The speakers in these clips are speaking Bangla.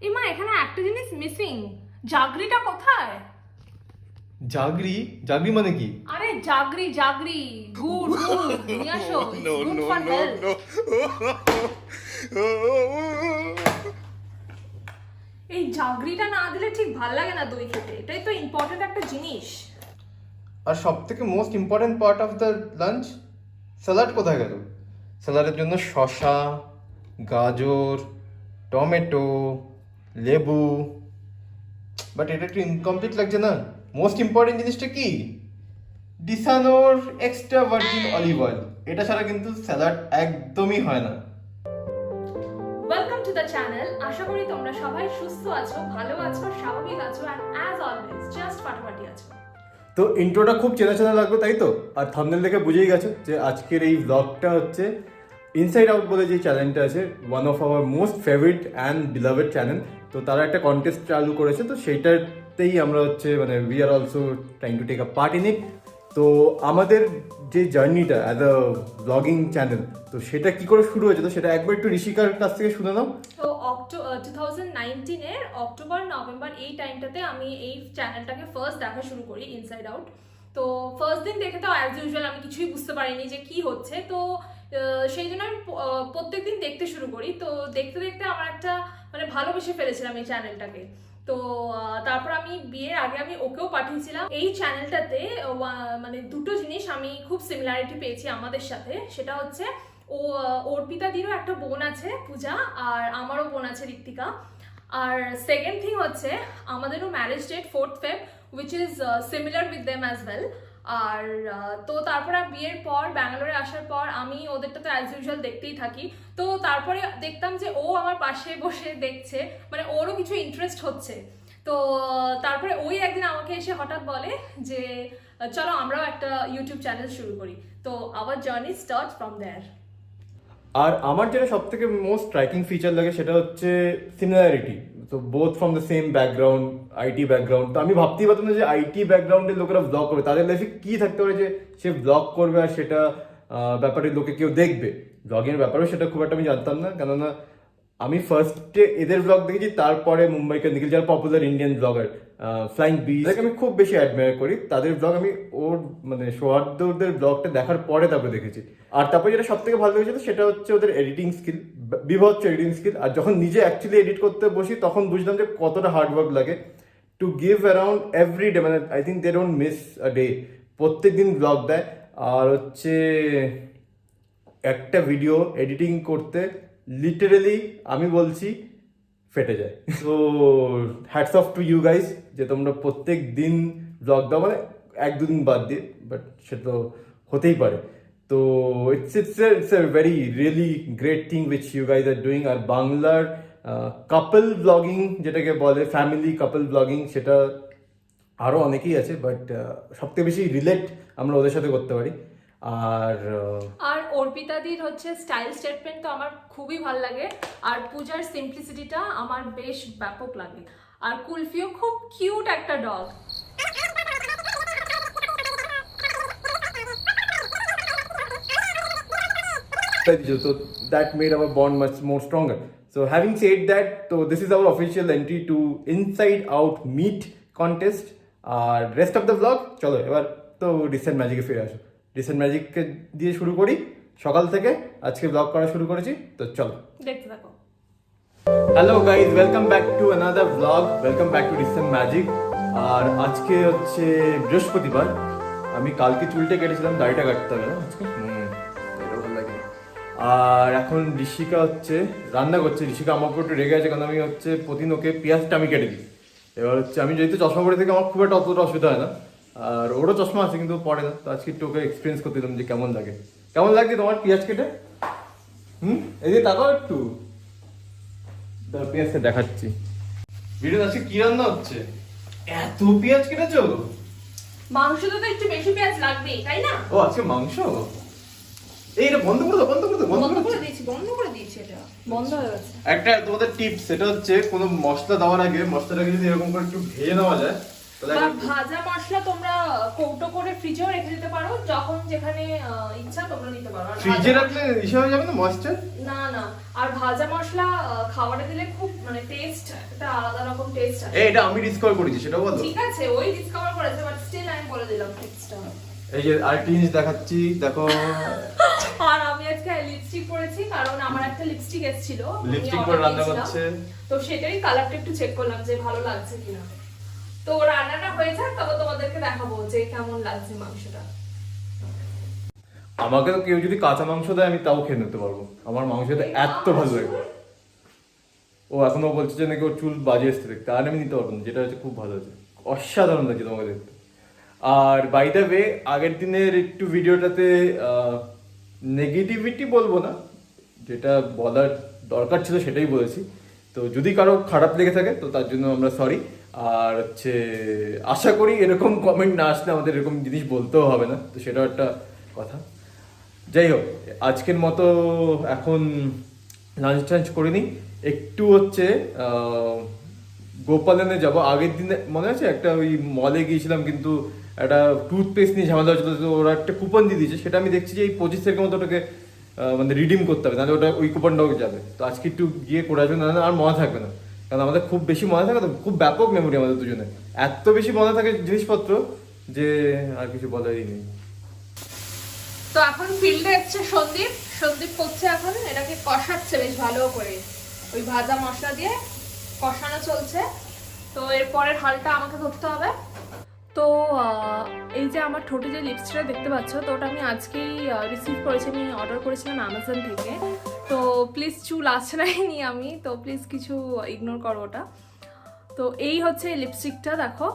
এমা এখানে একটা জিনিস মিসিং, জাগরিটা কোথায়? জাগরি? জাগরি মানে কি? আরে জাগরি জাগরি, গুড গুড নিয়ে আসো, গুড ফর হেলথ। এই জাগরিটা না দিলে ঠিক ভাল লাগে না দই খেতে, এটাই তো ইম্পর্টেন্ট একটা জিনিস। আর সব থেকে most important part of the lunch, salad কোথায় গেল? স্যালাডের জন্য শসা, গাজর, টমেটো, লেবু, বাট এটা একটু ইনকমপ্লিট লাগছে না? মোস্ট ইম্পর্টেন্ট জিনিসটা কি? ডিসানোর এক্সট্রা ভার্জিন অলিভ অয়েল। এটা ছাড়া কিন্তু স্যালাড একদমই হয় না। Welcome to the channel. আশা করি তোমরা সবাই সুস্থ আছো, ভালো আছো, স্বাভাবিক আছো, অ্যান্ড অ্যাজ অলওয়েজ জাস্ট ফাটাফাটি আছো। তো ইন্ট্রোটা খুব চেনা চেনা লাগবে, তাই তো? আর থাম্বনেল দেখে বুঝেই গেছো যে আজকের এই ব্লগটা হচ্ছে ইনসাইড আউট বলে যে চ্যানেলটা আছে, one of our most favourite and beloved channel. তো তারা একটা কন্টেস্ট চালু করেছে, তো সেইটাতেই আমরা হচ্ছে মানে we are also trying to take a part in it. তো আমাদের যে জার্নিটা অ্যাজ আ ব্লগিং চ্যানেল, তো সেটা কি করে শুরু হয়েছে, তো সেটা একবার একটু ঋষিকার কাছ থেকে শুনে নাও। তো 2019-এর অক্টোবর নভেম্বর এই টাইমটাতে আমি এই চ্যানেলটাকে ফার্স্ট দেখা শুরু করি, ইনসাইড আউট। তো ফার্স্ট দিন দেখে তো অ্যাজ ইউজুয়াল আমি কিছুই বুঝতে পারিনি যে কি হচ্ছে। তো সেই জন্য আমি প্রত্যেকদিন দেখতে শুরু করি। তো দেখতে দেখতে আমার একটা মানে ভালোবেসে ফেলেছিলাম এই চ্যানেলটাকে। তো তারপর আমি বিয়ের আগে আমি ওকেও পাঠিয়েছিলাম এই চ্যানেলটাতে। মানে দুটো জিনিস আমি খুব সিমিলারিটি পেয়েছি আমাদের সাথে। সেটা হচ্ছে অর্পিতাদিরও একটা বোন আছে পূজা, আর আমারও বোন আছে ঋত্বিকা। আর সেকেন্ড থিং হচ্ছে আমাদেরও marriage date 4th Feb, which is similar with them as well. আর তো তারপরে বিয়ের পর ব্যাঙ্গালোরে আসার পর আমি ওদেরটা তো অ্যাজ ইউজুয়াল দেখতেই থাকি। তো তারপরে দেখতাম যে ও আমার পাশে বসে দেখছে, মানে ওরও কিছু ইন্টারেস্ট হচ্ছে। তো তারপরে ওই একদিন আমাকে এসে হঠাৎ বলে যে চলো আমরাও একটা ইউটিউব চ্যানেল শুরু করি। তো আওয়ার জার্নি স্টার্ট ফ্রম দেয়ার। আর আমার যেটা সব থেকে মোস্ট স্ট্রাইকিং ফিচার লাগে সেটা হচ্ছে সিমিলারিটি। তো both from the same background, IT background. তো আমি ভাবতেই পারতাম না যে আইটি ব্যাকগ্রাউন্ডের লোকেরা ব্লগ করবে, তাদের লাইফে কি থাকতে পারে যে সে ব্লগ করবে আর সেটা ব্যাপারে লোকে কেউ দেখবে। ব্লগের ব্যাপারেও সেটা খুব একটা আমি জানতাম না, কেননা আমি ফার্স্টে এদের ব্লগ দেখেছি, তারপরে মুম্বাইকে নিখিল, যারা popular Indian blogger, flying beach, আমি খুব বেশি অ্যাডমায়ার করি তাদের ব্লগ। আমি ওর মানে সৌহার্দ্যদের ব্লগটা দেখার পরে তারপরে দেখেছি। আর তারপরে যেটা সব থেকে ভালো লেগেছে সেটা হচ্ছে ওদের এডিটিং স্কিল, বিভৎস এডিটিং স্কিল। আর যখন নিজে অ্যাকচুয়ালি এডিট করতে বসি তখন বুঝলাম যে কতটা হার্ডওয়ার্ক লাগে to give around every day. মানে I think they don't miss a day, প্রত্যেক দিন ব্লগ দেয়। আর হচ্ছে একটা ভিডিও এডিটিং করতে লিটারেলি আমি বলছি ফেটে যায়। তো hats off to you guys যে তোমরা প্রত্যেক দিন ব্লগ দাও, মানে এক দুদিন বাদ দিয়ে, বাট সেটা তো হতেই পারে। তো it's a very really great thing which you guys are doing. আর বাংলার কাপল ব্লগিং যেটাকে বলে, ফ্যামিলি কাপল ব্লগিং, সেটা আরও অনেকেই আছে, বাট সবথেকে বেশি রিলেট আমরা ওদের সাথে করতে পারি। আর অর্পিতাদির হচ্ছে স্টাইল স্টেটমেন্ট তো আমার খুবই ভালো লাগে। আর পূজার সিম্পলিসিটিটা আমার বেশ ব্যাপক লাগে। আর কুলফিও খুব কিউট একটা dog. So that made our bond much more stronger. So having said that, so this is our official entry to Inside Out Meet contest. আর রেস্ট অফ দ্য ব্লগ চলো এবার তো রিসেন্ট ম্যাজিকে ফিরে আসো। রিসেন্ট ম্যাজিককে দিয়ে শুরু করি, সকাল থেকে আজকে ব্লগ করা শুরু করেছি, তো চলো দেখতে থাকো। Hello guys, welcome back to another blog, welcome back to recent magic. আর আজকে হচ্ছে বৃহস্পতিবার। আমি কালকে চুলটা কেটেছিলাম, দাড়িটা কাটতে হবে না আজকে, এটা ভালো লাগে। আর এখন ঋষিকা হচ্ছে রান্না করছে। ঋষিকা আমার উপর একটু রেগে আছে, কারণ আমি হচ্ছে প্রতিদিন ওকে পেঁয়াজটা আমি কেটে দিই। এবার হচ্ছে আমি যেহেতু চশমা পরে থেকে আমার খুব একটা অতটা অসুবিধা হয় না, আর ওরও চশমা আছে কিন্তু পড়ে না। তো আজকে একটু ওকে এক্সপিরিয়েন্স করতে দিলাম যে কেমন লাগে। কেমন লাগছে তোমার পেঁয়াজ কেটে? এদিকে তাকাও একটু, পেঁয়াজটা দেখাচ্ছি। ভিডিও আজকে কি রান্না হচ্ছে? এত পেঁয়াজ কেটেছো? মাংসতে তো একটু বেশি পেঁয়াজ লাগবেই, তাই না? ও আজকে মাংস। এইটা বন্ধ করে দাও, বন্ধ করে দাও, বন্ধ করে দিয়েছি এটা বন্ধ হয়ে গেছে। একটা তোমাদের টিপস, সেটা হচ্ছে কোনো মশলা দেওয়ার আগে মশলাটাকে যদি এরকম করে একটু ভেজে নেওয়া যায়, বা ভাজা মশলা তোমরা কৌটো করে ফ্রিজেও রেখে দিতে পারো, যখন যেখানে ইচ্ছা তোমরা নিতে পারো। আর ফ্রিজে রাখলে ইসে হয়ে যাবে না ময়েশ্চার? না না, আর ভাজা মশলা খাবারে দিলে খুব মানে টেস্ট, একটা আলাদা রকম টেস্ট আছে। এটা আমি ডিসকভার করেছি, সেটা বলো। ঠিক আছে, ওই ডিসকভার করেছে, বাট স্টিল আমি বলে দিলাম টিপসটা। এই যে আরেকটা জিনিস দেখাচ্ছি, দেখো। আর আমি আজকে লিপস্টিক পরেছি কারণ আমার একটা লিপস্টিক এসেছিল, লিপস্টিক পরে রান্না করছে, তো সেটারই কালারটা একটু চেক করলাম যে ভালো লাগছে কিনা। তো রান্নাটা হয়ে যাক, তবে তোমাদেরকে দেখাবো যে কেমন লাগছে মাংসটা। আমাকে তো কেউ যদি কাঁচা মাংস দেয় আমি তাও খেয়ে নিতে পারবো, আমার মাংসটা এত ভালো লাগে। ও এখনো বলছে যে নাকি ওর চুল বাজে এসছে দেখতে, আর আমি নিতে পারবো না, যেটা হচ্ছে খুব ভালো হয়েছে, অসাধারণ লাগছে তোমাকে দেখতে। আর বাই দ্য ওয়ে, আগের দিনের একটু ভিডিওটাতে নেগেটিভিটি বলবো না, যেটা বলার দরকার ছিল সেটাই বলেছি। তো যদি কারো খারাপ লেগে থাকে তো তার জন্য আমরা সরি। আর হচ্ছে আশা করি এরকম কমেন্ট না আসলে আমাদের এরকম জিনিস বলতেও হবে না, তো সেটাও একটা কথা। যাই হোক, আজকের মতো এখন লাঞ্চ টাঞ্চ করে নিই, একটু হচ্ছে গোপালনে যাব। আগের দিনে মনে আছে একটা ওই মলে গিয়েছিলাম, কিন্তু একটা টুথপেস্ট নিয়ে ঝামেলা হচ্ছিল, তো ওরা একটা কুপন দিয়ে দিয়েছে, সেটা আমি দেখছি যে এই 25 তারিখের মতো ওটাকে মানে রিডিম করতে হবে, নাহলে ওটা ওই কুপনটাও যাবে। তো আজকে একটু গিয়ে করে আসবে, নাহলে আর মনে থাকবে না, কারণ আমাদের খুব বেশি মনে থাকে, তো খুব ব্যাপক মেমোরি আমাদের দুজনে, এত বেশি মনে থাকে জিনিসপত্র যে আর কিছু বলারই নেই। তো এখন ফিল্ডে এসছে সন্দীপ, সন্দীপ করছে এখন এটাকে কষাচ্ছে বেশ ভালো করে, ওই ভাজা মশলা দিয়ে কষানো চলছে। তো এরপরের হালটা আমাকে ধরতে হবে। তো এই যে আমার ঠোঁটে যে লিপস্টিকটা দেখতে পাচ্ছ, তো ওটা আমি আজকেই রিসিভ করেছি, আমি অর্ডার করেছিলাম অ্যামাজন থেকে। তো প্লিজ চুল আছড়াইনি আমি, তো প্লিজ কিছু ইগনোর করো ওটা। তো এই হচ্ছে লিপস্টিকটা, দেখো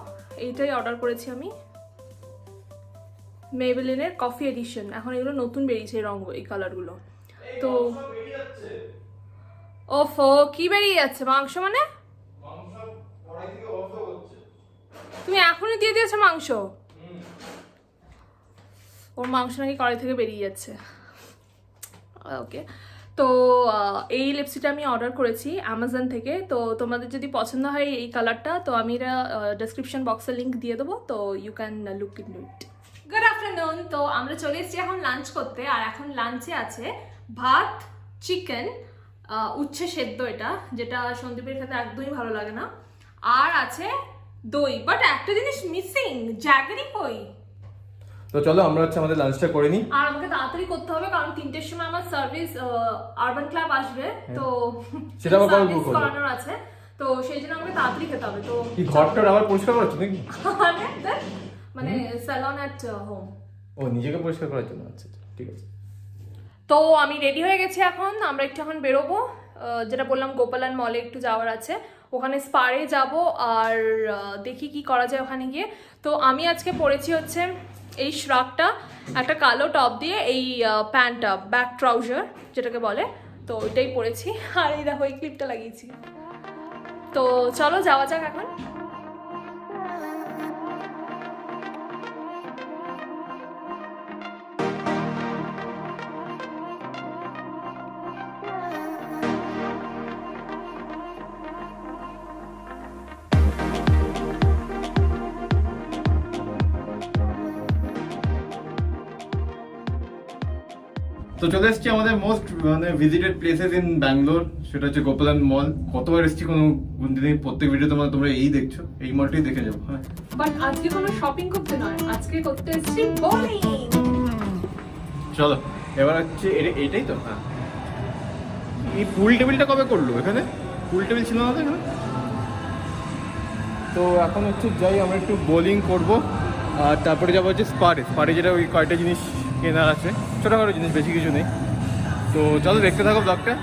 এইটাই অর্ডার করেছি আমি, মেবেলিনের কফি এডিশন। এখন এগুলো নতুন বেরিয়েছে এই রঙ, এই কালারগুলো। তো ওফো, কি বেরিয়ে যাচ্ছে? মাংস মানে তুমি এখনই দিয়ে দিয়েছো মাংস? ওর মাংস নাকি কড়াই থেকে বেরিয়ে যাচ্ছে। ওকে, তো এই লিপস্টিকটা আমি অর্ডার করেছি অ্যামাজন থেকে। তো তোমাদের যদি পছন্দ হয় এই কালারটা, তো আমি এটা ডেসক্রিপশন বক্সে লিঙ্ক দিয়ে দেবো, তো you can look in it. Good afternoon. তো আমরা চলে এসেছি এখন লাঞ্চ করতে, আর এখন লাঞ্চে আছে ভাত, চিকেন, উচ্ছে সেদ্ধ, এটা যেটা সন্দীপের খেতে একদমই ভালো লাগে না, আর আছে দই। বাট একটা জিনিস মিসিং, জ্যাগরি কই? তো চলো আমরা হচ্ছে আমাদের লাঞ্চটা করে নিই। আর আমাকে তাড়াতাড়ি করতে হবে, কারণ 3টের সময় আমার সার্ভিস আরবান ক্লাব আসবে, তো সেটা আমার কবে বুক করানোর আছে, তো সেই জন্য আমাকে তাড়াতাড়ি খেতে হবে। তো কি ঘরটা আবার পরিষ্কার করাচ্ছ নাকি? মানে স্যালন এট হোম। ও নিজেকে পরিষ্কার করার জন্য? আচ্ছা ঠিক আছে। তো আমি রেডি হয়ে গেছি, এখন আমরা একটু এখন বেরোবো, যেটা বললাম গোপালন মলে একটু যাওয়ার আছে, ওখানে স্পারে যাব, আর দেখি কি করা যায় ওখানে গিয়ে। তো আমি আজকে পরেছি হচ্ছে এই শ্রাগটা, একটা কালো টপ দিয়ে এই প্যান্টটা, ব্যাক ট্রাউজার যেটাকে বলে, তো ওইটাই পরেছি। আর এই দেখো এই ক্লিপটা লাগিয়েছি। তো চলো যাওয়া যাক এখন। তো চলে এসেছি আমাদের মোস্ট মানে ভিজিটেড প্লেসেস ইন ব্যাঙ্গালোর, সেটা হচ্ছে গোপালন মল। কতবার এসেছি কোনো দিনই, প্রত্যেক ভিডিও তোমরা এই দেখছো, এই মলটাই দেখে যাবো। হ্যাঁ, বাট আজকে কোনো শপিং করতে নয়, আজকে করতে এসেছি বোলিং। চলো এবার হচ্ছে এইটাই তো। হ্যাঁ, এই পুল টেবিলটা কবে করলো এখানে? পুল টেবিল ছিল না তো এখানে? তো এখন হচ্ছে যাই আমরা একটু বোলিং করবো, আর তারপরে যাবো হচ্ছে স্পারে যেটা ওই কয়টা জিনিস কেনার আছে, ছোটোখাটো জিনিস, বেশি কিছু নেই। তো চলো দেখতে থাকো ব্লগটা।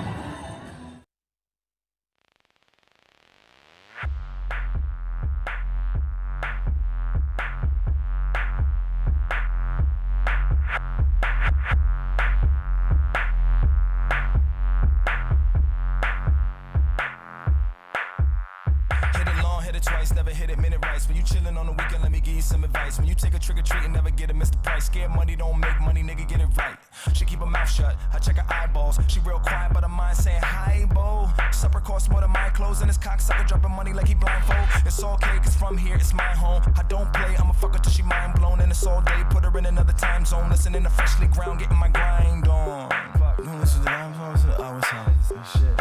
Hit it long, hit it twice, never hit it minute right. nice. When you chillin' on the weekend, let me give you some advice. When you take a trick or treat and never get a Mr. Price, scared money don't make money, nigga, get it right. She keep her mouth shut, I check her eyeballs. She real quiet, but her mind saying hi, bo. Supper costs more than my clothes, and this cocksucker dropping money like he blindfold. It's okay, cause from here it's my home. I don't play, I'm a fucker till she mind blown, and it's all day. Put her in another time zone, listening to freshly ground, getting my grind on. Listen to the hours, shit.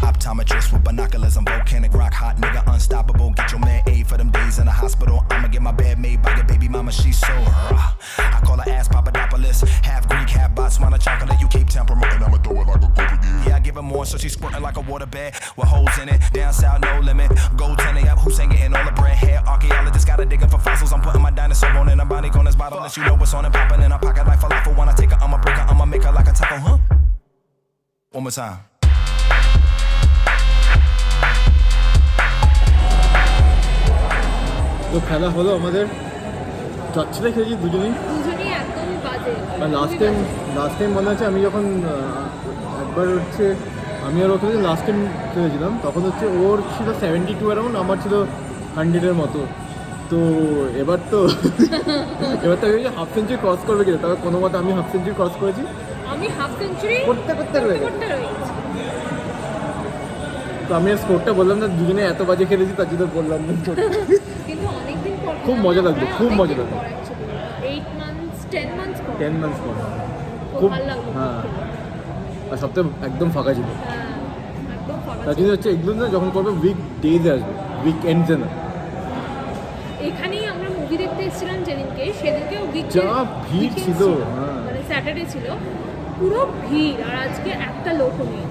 Optometrist with binoculars, I'm volcanic, rock hot, nigga, unstoppable. Get your man aid for them days in the hospital. I'ma get my bed made by your baby mama, she's so raw. I call her ass Papadopoulos, half Greek, half Botswana chocolate. You Cape Town promoting, I'ma throw it like a gopher, yeah, I give her more, so she's squirting like a water bed with holes in it. Down south, no limit. Gold tenny up, Hussein getting all the bread. Hair archaeologist gotta dig up for fossils. I'm putting my dinosaur bone in a body on this bottle. Unless you know what's on and popping in a pocket like falafel. When I take her, I'ma break her, I'ma make her like a taco, huh? One more time. তো খেলা হলো আমাদের, চাচ্ছিলে খেলেছি দুজনেই। একদমই বাজে। আর লাস্ট টাইম মনে আছে আমি যখন একবার হচ্ছে আমি আর ওখানে লাস্ট টাইম খেলেছিলাম, তখন হচ্ছে ওর ছিল 72 অ্যারাউন্ড, আমার ছিল 100-এর মতো। তো এবার তো আমি হাফ সেঞ্চুরি ক্রস করবে কিনা, তবে কোনো মতে আমি হাফ সেঞ্চুরি ক্রস করেছি। আমি হাফ সেঞ্চুরি করতে রয়ে গেছি। তো আমি আর স্কোরটা বললাম না, দুজনে এত বাজে খেলেছি তার জন্য বললাম না। কিন্তু অনেকদিন পর খুব মজা লাগলো, খুব মজা লাগলো। 10 months পর খুব ভালো লাগলো। হ্যাঁ, আর সপ্তাহে একদম ফাঁকা ছিল। একদম ফাঁকা তার জন্য হচ্ছে এগুলো না যখন করবে উইক ডেজে আসবে, উইক এন্ডসে না। এখানেই আমরা মুভি দেখতে এসেছিলাম যেদিনকে, সেদিনকেও যা ভিড় ছিল, হ্যাঁ মানে স্যাটারডে ছিল, পুরো ভিড়, আর আজকে একটা লোকও নেই।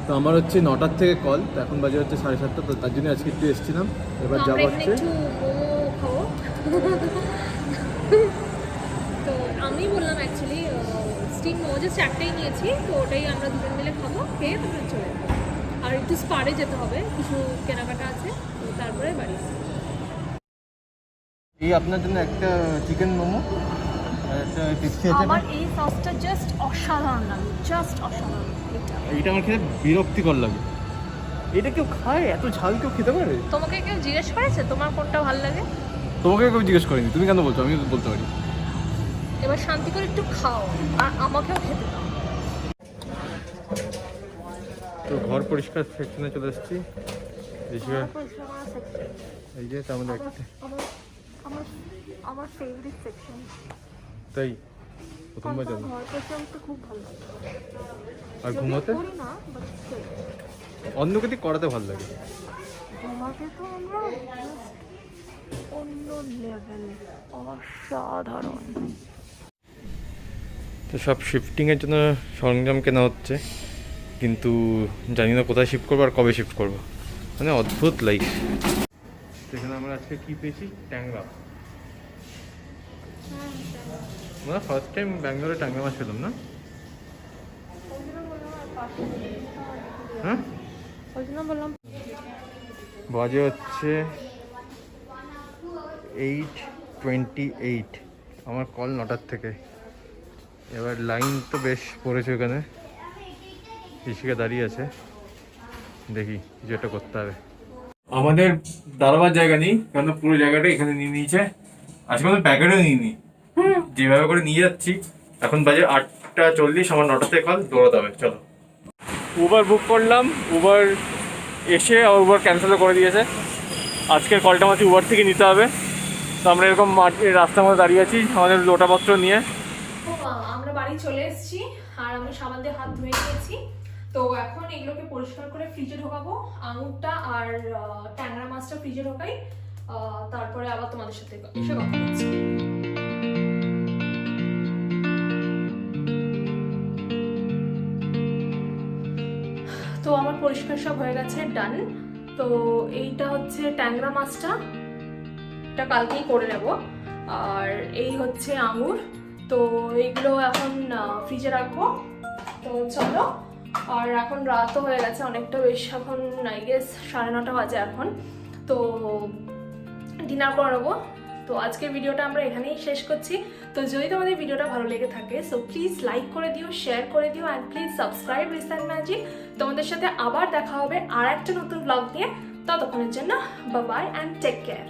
তো আমার হচ্ছে 9টার থেকে কল, তো এখন বাজে হচ্ছে 7:30, তো তার জন্য আজকে একটু এসেছিলাম। এবার তো যাবো আমরা হচ্ছে একটু মোমো খাবো। তো আমি বললাম অ্যাকচুয়ালি স্টিম মোমো জাস্ট একটাই নিয়েছি, তো ওটাই আমরা দুজন মিলে খাবো, খেয়ে তারপরে চলে যাবো। আর একটু স্পারে যেতে হবে, কিছু কেনাকাটা আছে, তো তারপরে বাড়ি। এই আপনার জন্য একটা চিকেন মোমো আর একটা টেক্সি আছে। আমার এই সসটা জাস্ট অসাধারণ লাগে, জাস্ট অসাধারণ। এইটা আমার খেতে বিরক্তিকর লাগে। এটা কেউ খায়? এত ঝাল কেউ খেতে পারে? তোমাকে কেউ জিজ্ঞেস করেছে তোমার কোনটা ভালো লাগে? তোমাকে কেউ জিজ্ঞেস করেনি, তুমি কেন বলছো? আমি বলতে পারি। এবার শান্তি করে একটু খাও আর আমাকেও খেতে দাও। তো ঘর পরিষ্কার সেকশনে চলে এসেছি। এই যে তার মধ্যে একটা আমার ফেভারিট সেকশন। তাই প্রথমবার জানো। ঘর পরিষ্কার করতে খুব ভালো লাগে। আর ঘুমোতে করি না, বাট অন্যকে দিয়ে করাতে ভালো লাগে। ঘুমাতে তো আমরা অন্য লেভেল, অসাধারণ। তো সব শিফটিংয়ের জন্য সরঞ্জাম কেনা হচ্ছে, কিন্তু জানি না কোথায় শিফট করবো আর কবে শিফট করবো, মানে অদ্ভুত লাইফ। সেখানে আমরা আজকে কী পেয়েছি? ট্যাংরা। আমরা ফার্স্ট টাইম ব্যাঙ্গালোরে ট্যাংরা মাছ পেলাম না? হ্যাঁ, বললাম বাজে হচ্ছে 8:28। আমার কল 9টার থেকে। এবার লাইন তো বেশ পড়েছে ওখানে, ঋষিকা দাঁড়িয়ে আছে, দেখি কিছু একটা করতে হবে। আমাদের দাঁড়াবার জায়গা নেই, কারণ পুরো জায়গাটা এখানে নিয়ে নিয়েছে। আজকে আমাদের প্যাকেটও নিইনি, যেভাবে করে নিয়ে যাচ্ছি। এখন বাজে 8:40, আমার 9টা থেকে কল, দৌড়াতে হবে। চলো, উবার বুক করলাম, উবার এসে আবার উবার ক্যান্সেলও করে দিয়েছে। আজকের কলটা আমাকে উবার থেকে নিতে হবে। তো আমরা এরকম রাস্তার মধ্যে দাঁড়িয়ে আছি আমাদের লোটাপত্র নিয়ে। আমরা বাড়ি চলে এসেছি আর আমি সাবান দিয়ে হাত ধুয়ে নিয়েছি। তো এখন এগুলোকে পরিষ্কার করে ফ্রিজে ঢোকাবো, আঙুরটা আর ট্যাংরা মাছটা ফ্রিজে ঢোকাই, তারপরে আবার তোমাদের সাথে এসে কথা বলছি। তো আমার পরিষ্কার সব হয়ে গেছে, ডান। তো এইটা হচ্ছে ট্যাংরা মাছটা, এটা কালকেই করে নেব। আর এই হচ্ছে আঙুর, তো এইগুলো এখন ফ্রিজে রাখবো। তো চলো আর এখন রাতও হয়ে গেছে অনেকটা বেশ, এখন আই গেস 9:30 বাজে এখন। তো ডিনার করে নেবো। তো আজকের ভিডিওটা আমরা এখানেই শেষ করছি। তো যদি তোমাদের ভিডিওটা ভালো লেগে থাকে সো প্লিজ লাইক করে দিও, শেয়ার করে দিও and please subscribe recent magic. তোমাদের সাথে আবার দেখা হবে আর একটা নতুন ব্লগ নিয়ে। ততক্ষণের জন্য bye bye and take care.